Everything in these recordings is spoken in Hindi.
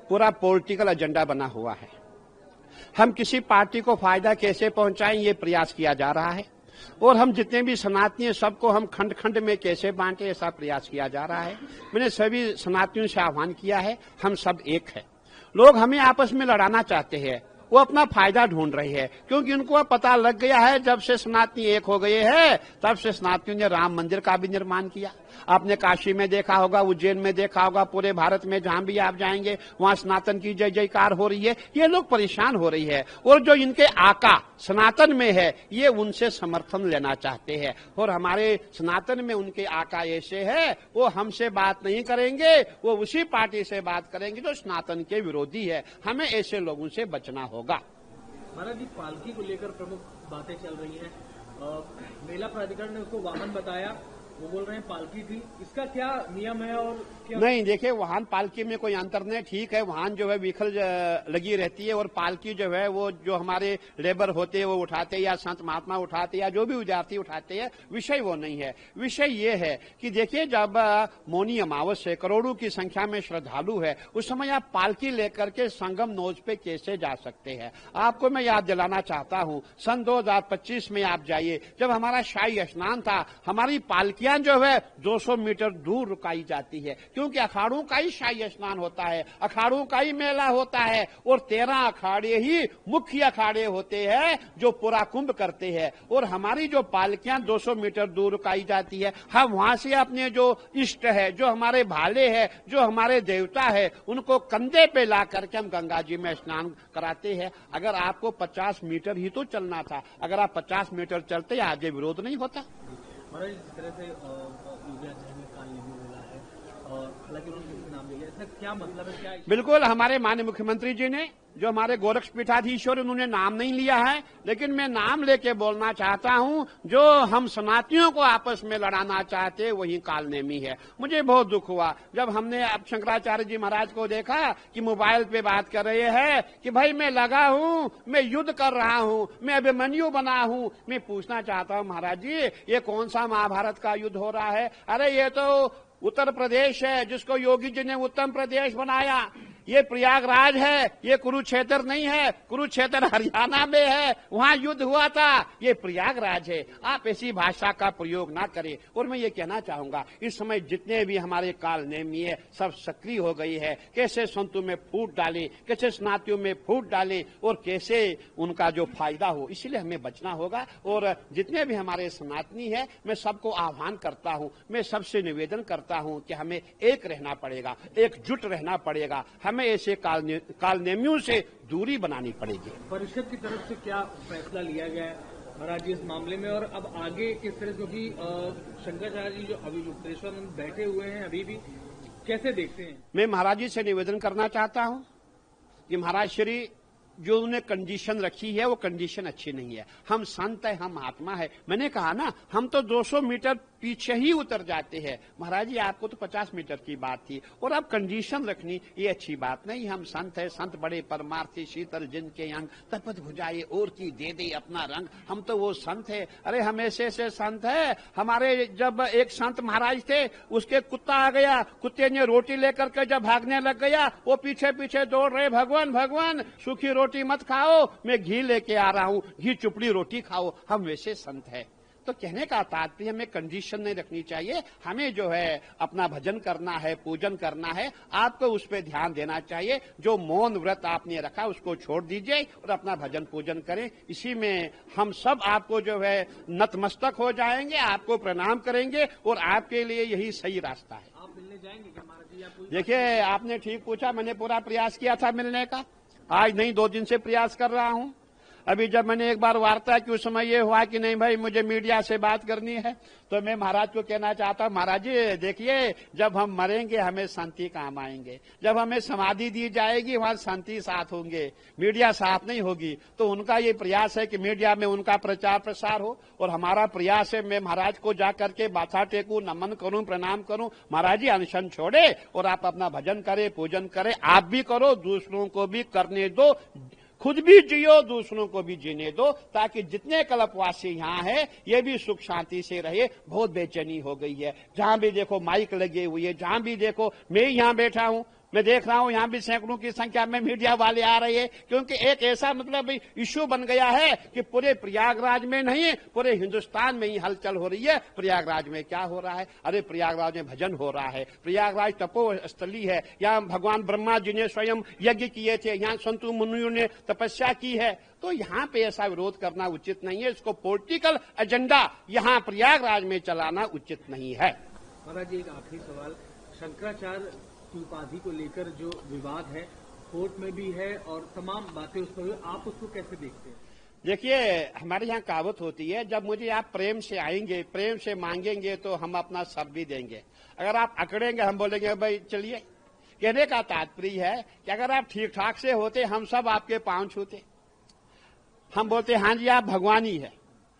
पूरा पॉलिटिकल एजेंडा बना हुआ है। हम किसी पार्टी को फायदा कैसे पहुंचाएं ये प्रयास किया जा रहा है, और हम जितने भी सनातनी हैं सबको हम खंड खंड में कैसे बांटे ऐसा प्रयास किया जा रहा है। मैंने सभी सनातनियों से आह्वान किया है, हम सब एक है। लोग हमें आपस में लड़ाना चाहते हैं, वो अपना फायदा ढूंढ रही है, क्योंकि उनको पता लग गया है जब से सनातनी एक हो गए हैं तब से सनातनियों ने राम मंदिर का भी निर्माण किया। आपने काशी में देखा होगा, उज्जैन में देखा होगा, पूरे भारत में जहां भी आप जाएंगे वहां सनातन की जय जयकार हो रही है। ये लोग परेशान हो रही है, और जो इनके आका सनातन में है ये उनसे समर्थन लेना चाहते हैं, और हमारे सनातन में उनके आका ऐसे है वो हमसे बात नहीं करेंगे, वो उसी पार्टी से बात करेंगे जो सनातन के विरोधी है। हमें ऐसे लोगों से बचना होगा। महाराज जी, पालकी को लेकर प्रमुख बातें चल रही हैं। मेला प्राधिकरण ने उसको वाहन बताया, वो बोल रहे हैं पालकी थी, इसका क्या नियम है और क्या? नहीं, देखिए वाहन पालकी में कोई अंतर नहीं। ठीक है, वाहन जो है व्हीकल लगी रहती है, और पालकी जो है वो जो हमारे लेबर होते हैं वो उठाते हैं, या संत महात्मा उठाते हैं, या जो भी विद्यार्थी उठाते हैं। विषय वो नहीं है। विषय ये है कि देखिए जब मौनी अमावस है, करोड़ों की संख्या में श्रद्धालु है, उस समय आप पालकी लेकर के संगम नोज पे कैसे जा सकते हैं? आपको मैं याद दिलाना चाहता हूँ, सन 2025 में आप जाइए, जब हमारा शाही स्नान था, हमारी पालकी जो है 200 मीटर दूर रुकाई जाती है, क्योंकि अखाड़ों का ही शाही स्नान होता है, अखाड़ों का ही मेला होता है, और 13 अखाड़े ही मुख्य अखाड़े होते हैं जो पूरा कुंभ करते हैं। और हमारी जो पालकियां 200 मीटर दूर रुकाई जाती है, हम वहां से अपने जो इष्ट है, जो हमारे भाले है, जो हमारे देवता है, उनको कंधे पे ला करके हम गंगा जी में स्नान कराते हैं। अगर आपको 50 मीटर ही तो चलना था, अगर आप 50 मीटर चलते आज ये विरोध नहीं होता। महाराज, जिस तरह से योगी आचार्य ने काल नहीं बोला है, और हालांकि उन्होंने नाम लिया, इसका क्या मतलब है? क्या बिल्कुल, हमारे माननीय मुख्यमंत्री जी ने, जो हमारे गोरक्ष पीठाधीश्वर, उन्होंने नाम नहीं लिया है, लेकिन मैं नाम लेके बोलना चाहता हूं, जो हम सनातनियों को आपस में लड़ाना चाहते वही कालनेमी है। मुझे बहुत दुख हुआ जब हमने अब शंकराचार्य जी महाराज को देखा कि मोबाइल पे बात कर रहे हैं कि भाई मैं लगा हूं, मैं युद्ध कर रहा हूं, मैं अभिमन्यु बना हूं। मैं पूछना चाहता हूं महाराज जी, ये कौन सा महाभारत का युद्ध हो रहा है? अरे ये तो उत्तर प्रदेश है, जिसको योगी जी ने उत्तम प्रदेश बनाया। ये प्रयागराज है, ये कुरुक्षेत्र नहीं है। कुरुक्षेत्र हरियाणा में है, वहां युद्ध हुआ था। ये प्रयागराज है। आप ऐसी भाषा का प्रयोग ना करें। और मैं ये कहना चाहूंगा, इस समय जितने भी हमारे काल नेमी है सब सक्रिय हो गई है। कैसे संतों में फूट डालें, कैसे स्नातियों में फूट डालें, और कैसे उनका जो फायदा हो, इसलिए हमें बचना होगा। और जितने भी हमारे सनातनी है, मैं सबको आह्वान करता हूं, मैं सबसे निवेदन करता हूं कि हमें एक रहना पड़ेगा, एकजुट रहना पड़ेगा। हमें ऐसे कालनेमियों से दूरी बनानी पड़ेगी। परिषद की तरफ से क्या फैसला लिया गया है महाराज जी इस मामले में, और अब आगे किस तरह, क्योंकि शंकराचार्य जी जो अभी युक्तेश्वर बैठे हुए हैं अभी भी, कैसे देखते हैं? मैं महाराज जी से निवेदन करना चाहता हूं कि महाराज श्री जो उन्होंने कंडीशन रखी है वो कंडीशन अच्छी नहीं है। हम संत है, हम महात्मा है। मैंने कहा ना, हम तो 200 मीटर पीछे ही उतर जाते हैं। महाराज जी आपको तो 50 मीटर की बात थी, और अब कंडीशन रखनी ये अच्छी बात नहीं। हम संत है, संत बड़े परमार्थी, शीतल जिनके अंग, तपत भुजाए और की दे दे अपना रंग। हम तो वो संत है। अरे हम ऐसे ऐसे संत है। हमारे जब एक संत महाराज थे, उसके कुत्ता आ गया, कुत्ते ने रोटी लेकर के जब भागने लग गया, वो पीछे पीछे दौड़ रहे, भगवान भगवान सुखी रोटी मत खाओ, मैं घी लेके आ रहा हूं, घी चुपड़ी रोटी खाओ। हम वैसे संत है। तो कहने का तात्पर्य हमें कंडीशन नहीं रखनी चाहिए। हमें जो है अपना भजन करना है, पूजन करना है। आपको उस पर ध्यान देना चाहिए। जो मौन व्रत आपने रखा उसको छोड़ दीजिए और अपना भजन पूजन करें। इसी में हम सब आपको जो है नतमस्तक हो जाएंगे, आपको प्रणाम करेंगे, और आपके लिए यही सही रास्ता है। आप मिलने जाएंगे क्या महाराज जी? देखिए आपने ठीक पूछा, मैंने पूरा प्रयास किया था मिलने का। आज नहीं, 2 दिन से प्रयास कर रहा हूं। अभी जब मैंने एक बार वार्ता की, उस समय ये हुआ कि नहीं भाई मुझे मीडिया से बात करनी है, तो मैं महाराज को कहना चाहता हूं, महाराज जी देखिए, जब हम मरेंगे हमें शांति काम आएंगे। जब हमें समाधि दी जाएगी वहां शांति साथ होंगे, मीडिया साथ नहीं होगी। तो उनका ये प्रयास है कि मीडिया में उनका प्रचार प्रसार हो, और हमारा प्रयास है मैं महाराज को जा करके माथा टेकूं, नमन करूं, प्रणाम करूं। महाराज जी अनशन छोड़े और आप अपना भजन करें, पूजन करें। आप भी करो, दूसरों को भी करने दो, खुद भी जियो, दूसरों को भी जीने दो, ताकि जितने कल्पवासी यहाँ है ये भी सुख शांति से रहे। बहुत बेचैनी हो गई है। जहां भी देखो माइक लगे हुई है, जहां भी देखो मैं यहाँ बैठा हूं, मैं देख रहा हूं यहां भी सैकड़ों की संख्या में मीडिया वाले आ रहे हैं, क्योंकि एक ऐसा मतलब इश्यू बन गया है कि पूरे प्रयागराज में नहीं पूरे हिंदुस्तान में ही हलचल हो रही है। प्रयागराज में क्या हो रहा है? अरे प्रयागराज में भजन हो रहा है, प्रयागराज तपोस्थली है, यहाँ भगवान ब्रह्मा जी ने स्वयं यज्ञ किए थे, यहाँ संतों मुनियों ने तपस्या की है। तो यहाँ पे ऐसा विरोध करना उचित नहीं है। इसको पॉलिटिकल एजेंडा यहाँ प्रयागराज में चलाना उचित नहीं है। महाराज जी, एक आखिरी सवाल, शंकराचार्य की उपाधि को लेकर जो विवाद है कोर्ट में भी है और तमाम बातें उस पर, आप उसको कैसे देखते हैं? देखिए, हमारे यहाँ कहावत होती है, जब मुझे आप प्रेम से आएंगे, प्रेम से मांगेंगे तो हम अपना सब भी देंगे। अगर आप अकड़ेंगे, हम बोलेंगे भाई चलिए। कहने का तात्पर्य है कि अगर आप ठीक ठाक से होते, हम सब आपके पांव छूते। हम बोलते हाँ जी आप भगवानी है,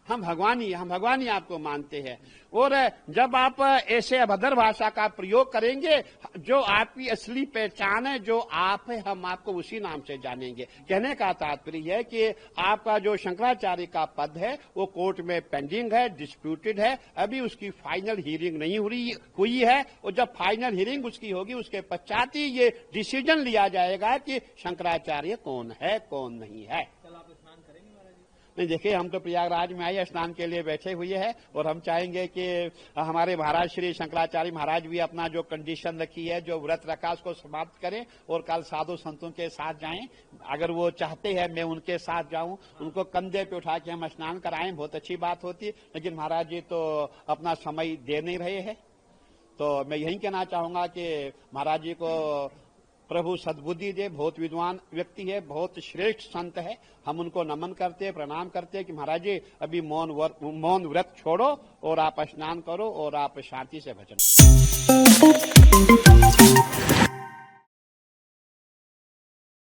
हम भगवानी आपको मानते हैं। और जब आप ऐसे अभद्र भाषा का प्रयोग करेंगे, जो आपकी असली पहचान है, जो आप है, हम आपको उसी नाम से जानेंगे। कहने का तात्पर्य है कि आपका जो शंकराचार्य का पद है वो कोर्ट में पेंडिंग है, डिस्प्यूटेड है, अभी उसकी फाइनल हियरिंग नहीं हुई है। और जब फाइनल हियरिंग उसकी होगी, उसके पश्चात ही ये डिसीजन लिया जाएगा कि शंकराचार्य कौन है, कौन नहीं है। नहीं, देखिए, हम तो प्रयागराज में आए स्नान के लिए बैठे हुए हैं और हम चाहेंगे कि हमारे महाराज श्री शंकराचार्य महाराज भी अपना जो कंडीशन रखी है, जो व्रत रखा, उसको समाप्त करें और कल साधु संतों के साथ जाएं। अगर वो चाहते हैं मैं उनके साथ जाऊं, उनको कंधे पे उठा के हम स्नान कराएं, बहुत अच्छी बात होती। लेकिन महाराज जी तो अपना समय दे नहीं रहे हैं। तो मैं यही कहना चाहूंगा कि महाराज जी को प्रभु सद्बुद्धि दे, बहुत विद्वान व्यक्ति है, बहुत श्रेष्ठ संत है। हम उनको नमन करते, प्रणाम करते कि महाराज जी अभी मौन व्रत छोड़ो और आप स्नान करो और आप शांति से भजन।